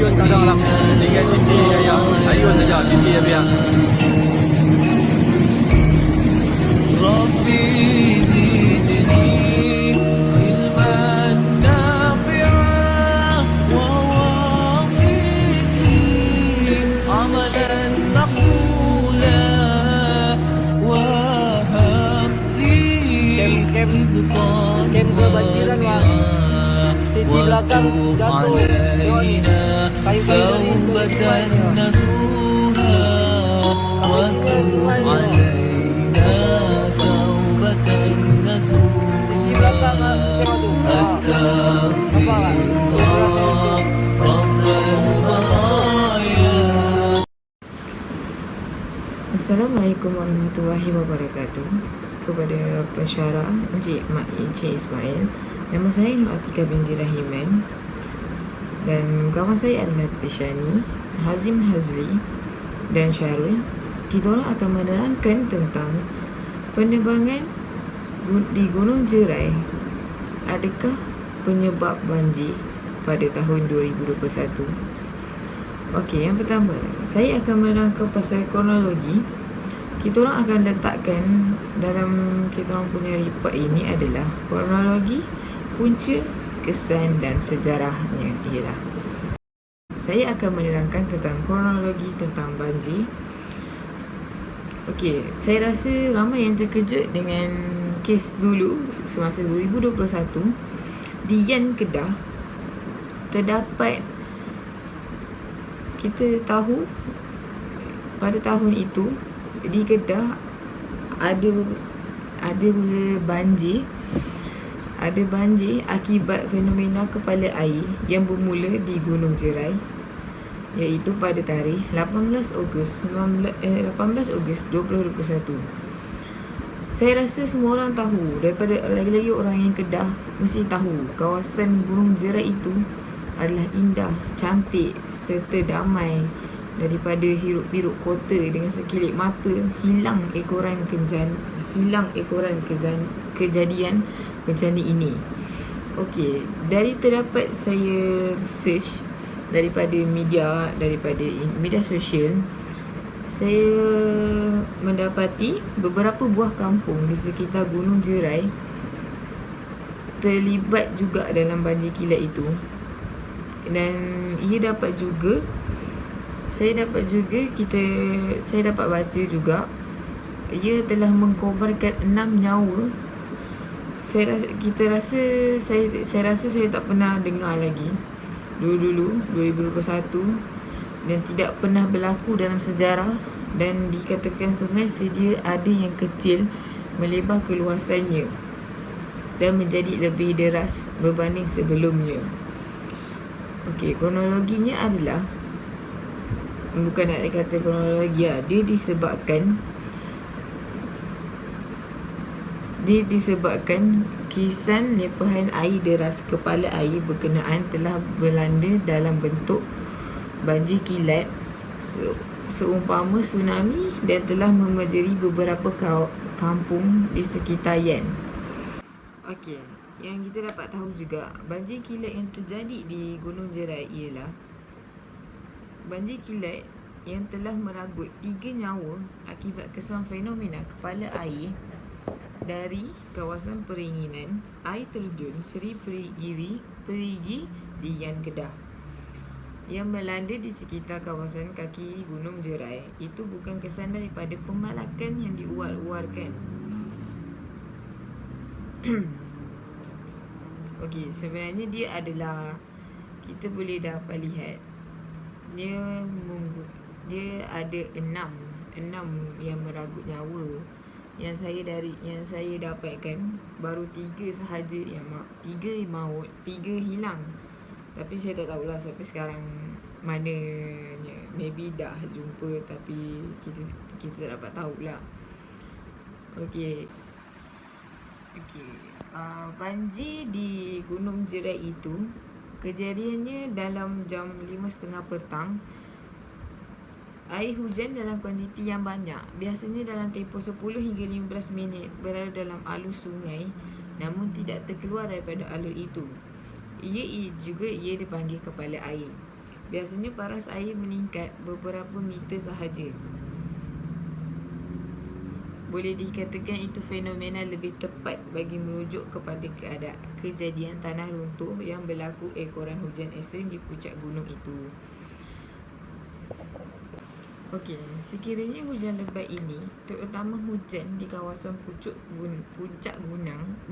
ayun kadang lah dengan pipi ayah ayun saja pipi dia. ربي زدني علما نافعا ووفقني عملا مقبولا وهب لي رزقا واسعا وتب علينا توبة نصوحا وتب علينا توبة نصوحا أستغفر الله رب البرايا. Assalamualaikum warahmatullahi wabarakatuh. Kepada pensyarah Encik Ismail, nama saya Nur Atika binti Rahiman dan kawan saya adalah Tishani, Hazim Hazli dan Syarul. Kita orang akan menerangkan tentang penerbangan di Gunung Jerai. Adakah penyebab banjir pada tahun 2021? Okey, yang pertama, saya akan menerangkan pasal kronologi. Kita orang akan letakkan dalam kita orang punya report ini adalah kronologi, punca, kesan dan sejarahnya ialah. Saya akan menerangkan tentang kronologi tentang banjir. Okey, saya rasa ramai yang terkejut dengan kes dulu semasa 2021 di Yan Kedah terdapat, kita tahu pada tahun itu di Kedah ada banjir akibat fenomena kepala air yang bermula di Gunung Jerai, iaitu pada tarikh 18 Ogos 2021. Saya rasa semua orang tahu, daripada lagi-lagi orang yang Kedah mesti tahu kawasan Gunung Jerai itu adalah indah, cantik serta damai. Daripada hiruk-pikuk kota dengan sekelip mata, hilang ekoran kejadian bencana ini. Okey, dari terdapat saya search daripada media sosial, saya mendapati beberapa buah kampung di sekitar Gunung Jerai terlibat juga dalam banjir kilat itu. Dan saya dapat baca juga ia telah mengkorbankan 6 nyawa. Saya rasa saya tak pernah dengar lagi dulu 2021 dan tidak pernah berlaku dalam sejarah, dan dikatakan sungai sedia ada yang kecil melebar keluasannya dan menjadi lebih deras berbanding sebelumnya. Okey, kronologinya adalah, bukan nak kata kronologi lah, dia disebabkan kisan limpahan air deras kepala air berkenaan telah berlanda dalam bentuk banjir kilat seumpama tsunami dan telah memenjeri beberapa kampung di sekitar Yan. Okey, yang kita dapat tahu juga, banjir kilat yang terjadi di Gunung Jerai ialah banjir kilat yang telah meragut 3 nyawa akibat kesan fenomena kepala air dari kawasan peringinan air terjun Seri Perigi di Yan Kedah yang melanda di sekitar kawasan kaki Gunung Jerai. Itu bukan kesan daripada pemalakan yang diuar-uarkan. Okey, sebenarnya dia adalah, kita boleh dapat lihat dia ada enam yang meragut nyawa. Yang saya dapatkan baru 3 sahaja yang 3 maut, 3 hilang. Tapi saya tak tahulah sampai sekarang mananya. Maybe dah jumpa tapi kita tak dapat tahulah. Okey. Banjir di Gunung Jerai itu kejadiannya dalam jam 5.30 petang. Air hujan dalam kuantiti yang banyak, biasanya dalam tempoh 10 hingga 15 minit berada dalam alur sungai namun tidak terkeluar daripada alur itu. Ia dipanggil kepala air. Biasanya paras air meningkat beberapa meter sahaja. Boleh dikatakan itu fenomena lebih tepat bagi merujuk kepada kejadian tanah runtuh yang berlaku ekoran hujan ekstrim di puncak gunung itu. Okey, sekiranya hujan lebat ini, terutama hujan di kawasan puncak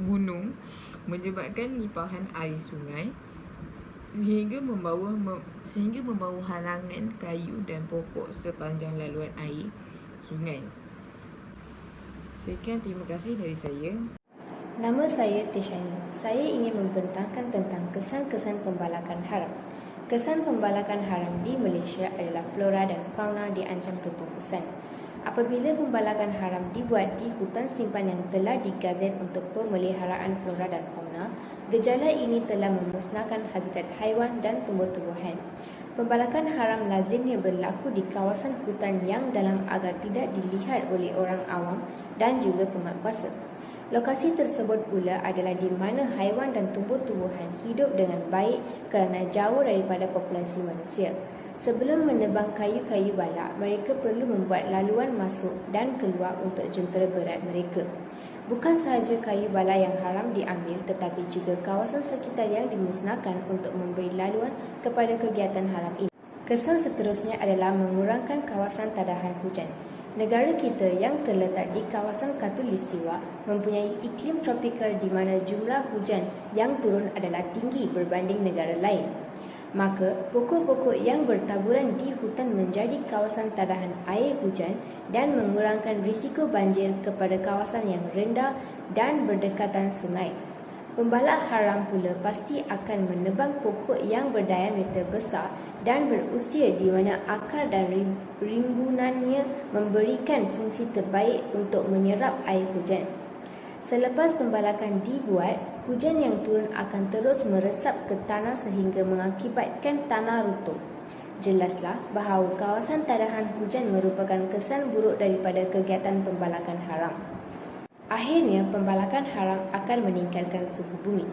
gunung menyebabkan limpahan air sungai sehingga membawa halangan kayu dan pokok sepanjang laluan air sungai. Sekian, terima kasih dari saya. Nama saya Tishani. Saya ingin membentangkan tentang kesan-kesan pembalakan haram. Kesan pembalakan haram di Malaysia adalah flora dan fauna diancam kepupusan. Apabila pembalakan haram dibuat di hutan simpan yang telah digazet untuk pemeliharaan flora dan fauna, gejala ini telah memusnahkan habitat haiwan dan tumbuh-tumbuhan. Pembalakan haram lazimnya berlaku di kawasan hutan yang dalam agar tidak dilihat oleh orang awam dan juga penguatkuasa. Lokasi tersebut pula adalah di mana haiwan dan tumbuh-tumbuhan hidup dengan baik kerana jauh daripada populasi manusia. Sebelum menebang kayu-kayu balak, mereka perlu membuat laluan masuk dan keluar untuk jentera berat mereka. Bukan sahaja kayu balak yang haram diambil, tetapi juga kawasan sekitar yang dimusnahkan untuk memberi laluan kepada kegiatan haram ini. Kesan seterusnya adalah mengurangkan kawasan tadahan hujan. Negara kita yang terletak di kawasan Khatulistiwa mempunyai iklim tropikal di mana jumlah hujan yang turun adalah tinggi berbanding negara lain. Maka, pokok-pokok yang bertaburan di hutan menjadi kawasan tadahan air hujan dan mengurangkan risiko banjir kepada kawasan yang rendah dan berdekatan sungai. Pembalak haram pula pasti akan menebang pokok yang berdiameter besar dan berusia di mana akar dan rimbunannya memberikan fungsi terbaik untuk menyerap air hujan. Selepas pembalakan dibuat, hujan yang turun akan terus meresap ke tanah sehingga mengakibatkan tanah runtuh. Jelaslah bahawa kawasan tadahan hujan merupakan kesan buruk daripada kegiatan pembalakan haram. Akhirnya, pembalakan haram akan meningkatkan suhu bumi.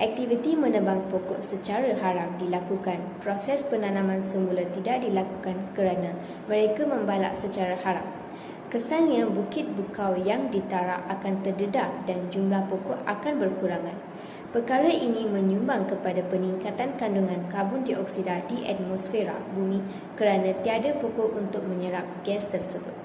Aktiviti menebang pokok secara haram dilakukan. Proses penanaman semula tidak dilakukan kerana mereka membalak secara haram. Kesannya, bukit bukau yang ditarak akan terdedah dan jumlah pokok akan berkurangan. Perkara ini menyumbang kepada peningkatan kandungan karbon dioksida di atmosfera bumi kerana tiada pokok untuk menyerap gas tersebut.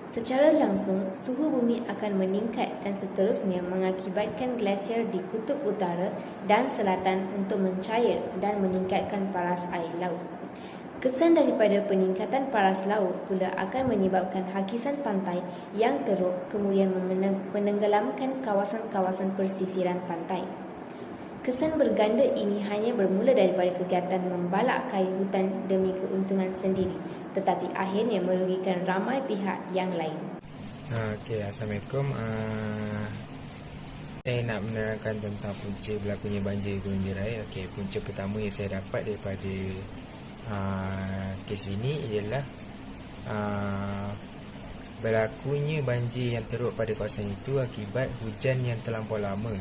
Secara langsung, suhu bumi akan meningkat dan seterusnya mengakibatkan glasier di kutub utara dan selatan untuk mencair dan meningkatkan paras air laut. Kesan daripada peningkatan paras laut pula akan menyebabkan hakisan pantai yang teruk kemudian menenggelamkan kawasan-kawasan persisiran pantai. Kesan berganda ini hanya bermula daripada kegiatan membalak kayu hutan demi keuntungan sendiri, tetapi akhirnya merugikan ramai pihak yang lain. Okey, Assalamualaikum. Saya nak menerangkan tentang punca berlakunya banjir Gunung Jerai. Okey, punca pertama yang saya dapat daripada kes ini ialah berlakunya banjir yang teruk pada kawasan itu akibat hujan yang terlampau lama.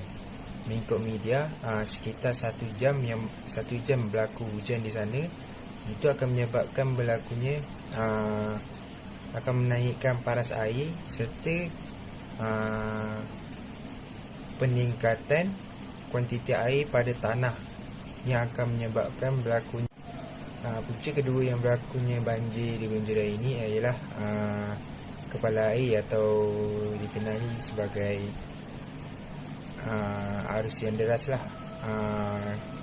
Mengikut media, sekitar 1 jam berlaku hujan di sana, itu akan menyebabkan berlakunya akan menaikkan paras air serta peningkatan kuantiti air pada tanah yang akan menyebabkan berlakunya punca kedua yang berlakunya banjir di Gunung Jerai ini ialah kepala air atau dikenali sebagai arus yang deras lah,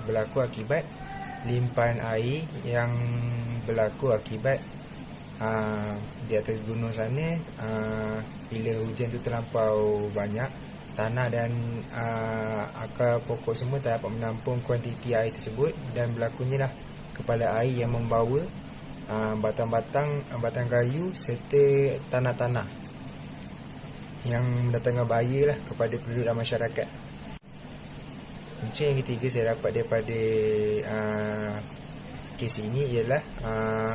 berlaku akibat limpahan air yang berlaku akibat di atas gunung sana. Bila hujan tu terlampau banyak, tanah dan akar pokok semua tak dapat menampung kuantiti air tersebut dan berlakunya lah kepala air yang membawa batang kayu serta tanah-tanah yang mendatangkan bahaya lah kepada penduduk dan masyarakat. Punca yang ketiga saya dapat daripada kes ini ialah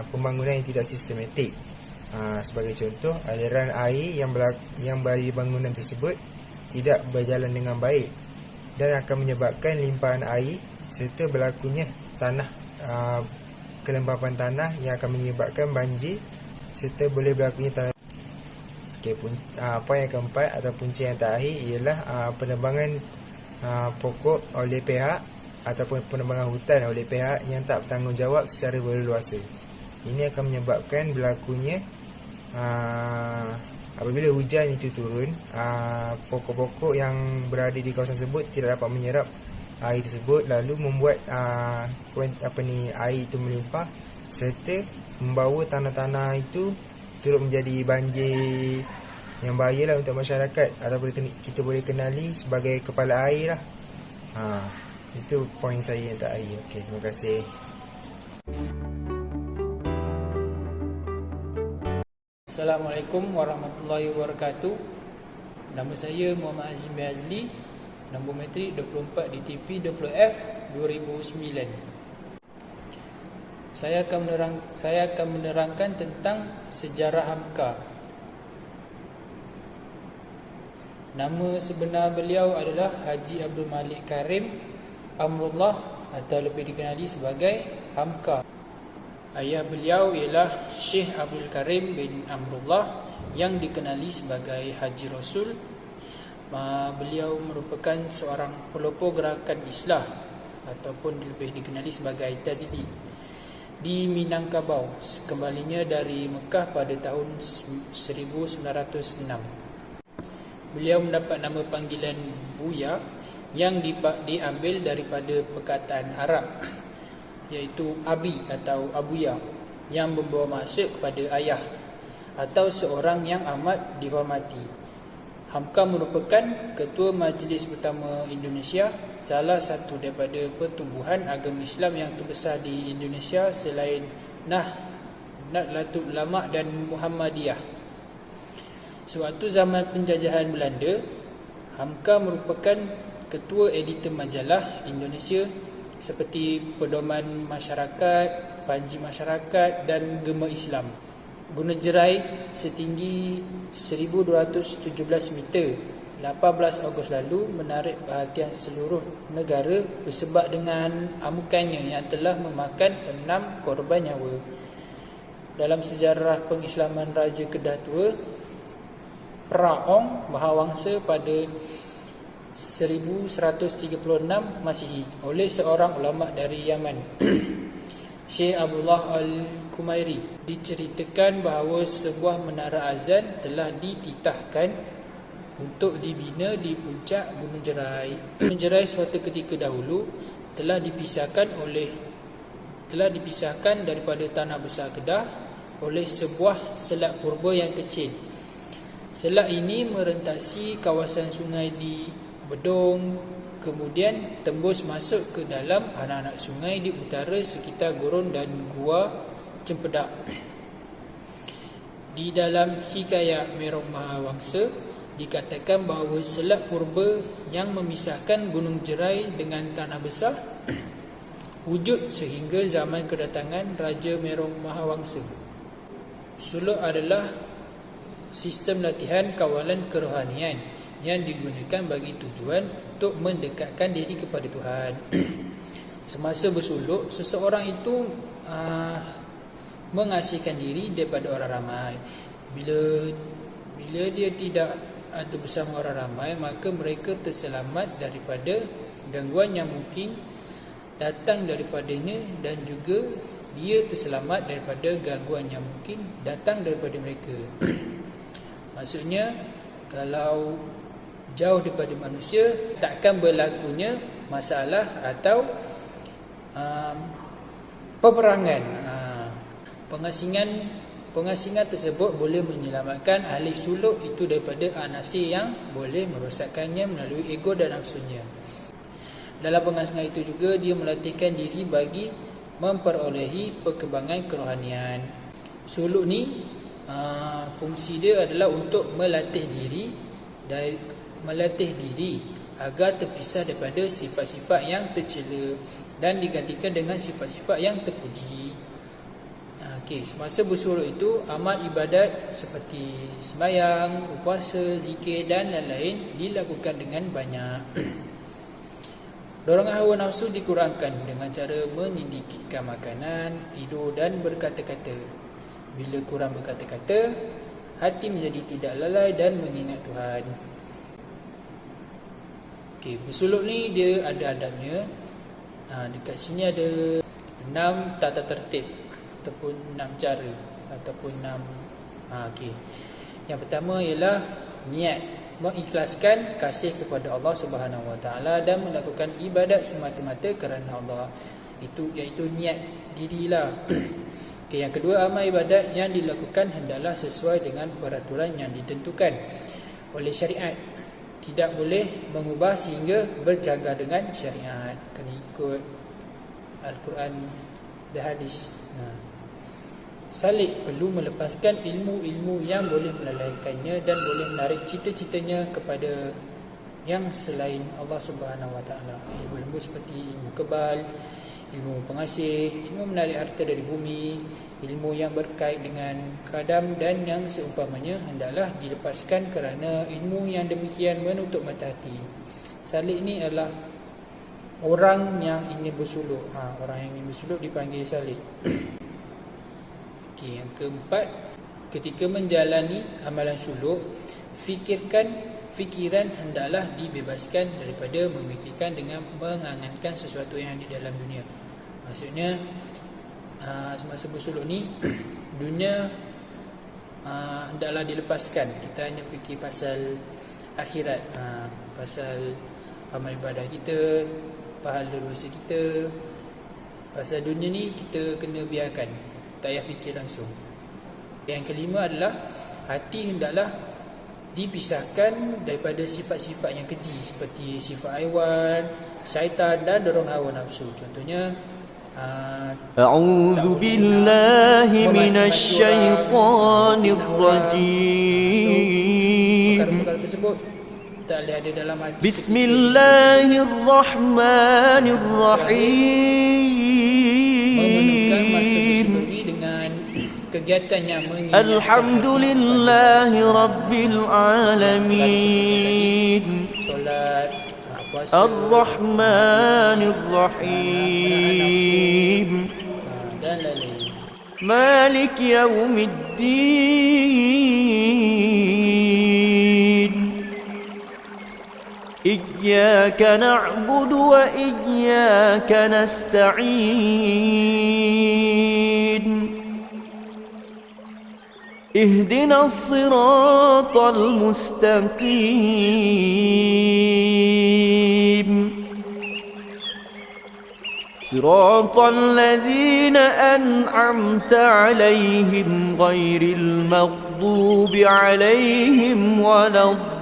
pembangunan yang tidak sistematik. Sebagai contoh, aliran air yang berada di bangunan tersebut tidak berjalan dengan baik dan akan menyebabkan limpahan air serta berlakunya tanah kelembapan tanah yang akan menyebabkan banjir serta boleh berlakunya tanah. Poin yang keempat atau punca yang terakhir ialah penebangan pokok oleh pihak ataupun penebangan hutan oleh pihak yang tak bertanggungjawab secara berleluasa. Ini akan menyebabkan berlakunya apabila hujan itu turun, pokok-pokok yang berada di kawasan tersebut tidak dapat menyerap air tersebut, lalu membuat air itu melimpah serta membawa tanah-tanah itu turut menjadi banjir yang bahayalah untuk masyarakat atau kita boleh kenali sebagai kepala air lah. Itu poin saya yang terakhir. Okey, terima kasih. Assalamualaikum warahmatullahi wabarakatuh. Nama saya Muhammad Azim bin Azli. Nombor matrik 24 DTP WF 2009. Saya akan menerangkan tentang sejarah Hamka. Nama sebenar beliau adalah Haji Abdul Malik Karim Amrullah atau lebih dikenali sebagai Hamka. Ayah beliau ialah Syekh Abdul Karim bin Amrullah yang dikenali sebagai Haji Rasul. Beliau merupakan seorang pelopor gerakan Islah ataupun lebih dikenali sebagai Tajdid di Minangkabau kembalinya dari Mekah pada tahun 1906. Beliau mendapat nama panggilan Buya yang diambil daripada perkataan Arab iaitu Abi atau Abuya yang membawa maksud kepada ayah atau seorang yang amat dihormati. Hamka merupakan Ketua Majlis Utama Indonesia, salah satu daripada pertubuhan agama Islam yang terbesar di Indonesia selain Nahdlatul Ulama dan Muhammadiyah. Sewaktu zaman penjajahan Belanda, Hamka merupakan Ketua Editor Majalah Indonesia seperti Pedoman Masyarakat, Panji Masyarakat dan Gema Islam. Gunung Jerai setinggi 1217 meter 18 Ogos lalu menarik perhatian seluruh negara bersebab dengan amukannya yang telah memakan 6 korban nyawa. Dalam sejarah pengislaman Raja Kedah Tua, Praong Mahawangsa pada 1136 Masihi oleh seorang ulama dari Yaman, Syekh Abdullah Al-Kumairi. Diceritakan bahawa sebuah menara azan telah dititahkan untuk dibina di puncak Gunung Jerai. Gunung Jerai suatu ketika dahulu telah dipisahkan daripada tanah besar Kedah oleh sebuah selat purba yang kecil. Selat ini merentasi kawasan sungai di Bedong, kemudian tembus masuk ke dalam anak-anak sungai di utara sekitar gurun dan gua Cempedak. Di dalam hikayat Merong Mahawangsa dikatakan bahawa selat purba yang memisahkan Gunung Jerai dengan tanah besar wujud sehingga zaman kedatangan Raja Merong Mahawangsa. Suluk adalah sistem latihan kawalan kerohanian yang digunakan bagi tujuan untuk mendekatkan diri kepada Tuhan. Semasa bersuluk, seseorang itu mengasihkan diri daripada orang ramai. Bila dia tidak ada bersama orang ramai, maka mereka terselamat daripada gangguan yang mungkin datang daripadanya, dan juga dia terselamat daripada gangguan yang mungkin datang daripada mereka. Maksudnya, kalau jauh daripada manusia, takkan berlakunya masalah atau peperangan. Pengasingan tersebut boleh menyelamatkan ahli suluk itu daripada anasir yang boleh merosakkannya melalui ego dan nafsunya. Dalam pengasingan itu juga dia melatihkan diri bagi memperolehi perkembangan kerohanian. Suluk ni fungsi dia adalah untuk melatih diri agar terpisah daripada sifat-sifat yang tercela dan digantikan dengan sifat-sifat yang terpuji. Semasa bersuluk itu, amal ibadat seperti sembahyang, puasa, zikir dan lain-lain dilakukan dengan banyak. Dorongan hawa nafsu dikurangkan dengan cara menyedikitkan makanan, tidur dan berkata-kata. Bila kurang berkata-kata, hati menjadi tidak lalai dan mengingat Tuhan. Okey, bersuluk ni dia ada adabnya. Dekat sini ada 6 tata tertib ataupun 6 cara ataupun 6 okey. Yang pertama ialah niat, mengikhlaskan kasih kepada Allah Subhanahu Wa Taala dan melakukan ibadat semata-mata kerana Allah. Itu iaitu niat dirilah. Okay, yang kedua, amal ibadat yang dilakukan hendaklah sesuai dengan peraturan yang ditentukan oleh syariat. Tidak boleh mengubah sehingga bercanggah dengan syariat. Kena ikut Al-Quran dan hadis. Salik perlu melepaskan ilmu-ilmu yang boleh melalaikannya dan boleh menarik cita-citanya kepada yang selain Allah Subhanahu Wa Taala. Ilmu-ilmu seperti ilmu kebal, ilmu pengasih, ilmu menarik harta dari bumi, ilmu yang berkait dengan kadam dan yang seumpamanya hendaklah dilepaskan kerana ilmu yang demikian menutup mata hati. Salik ini adalah orang yang ingin bersuluk. Orang yang ingin bersuluk dipanggil salik. Okay, yang keempat, ketika menjalani amalan suluk, fikiran hendaklah dibebaskan daripada memikirkan dengan mengangankan sesuatu yang di dalam dunia. Maksudnya semasa bersuluk ni dunia hendaklah dilepaskan. Kita hanya fikir pasal akhirat, pasal amal ibadah kita, pahala dosa kita. Pasal dunia ni kita kena biarkan, tak payah fikir langsung. Yang kelima adalah hati hendaklah dipisahkan daripada sifat-sifat yang keji seperti sifat haiwan, syaitan dan dorong hawa nafsu. Contohnya A'udzu billahi minasy syaithanir rajim. Perkara-perkara tersebut tak boleh ada dalam hati. Bismillahirrahmanirrahim. Memenuhkan masa bersuluk ni dengan kegiatan yang mengingatkan Alhamdulillahi Rabbil Alamin. solat, puasa, Ar-Rahmanir Rahim. dan lain-lain. Malik Yawmiddin. Iyyaka na'budu wa iyyaka nasta'in. اهدنا الصراط المستقيم صراط الذين أنعمت عليهم غير المغضوب عليهم ولا الضالين.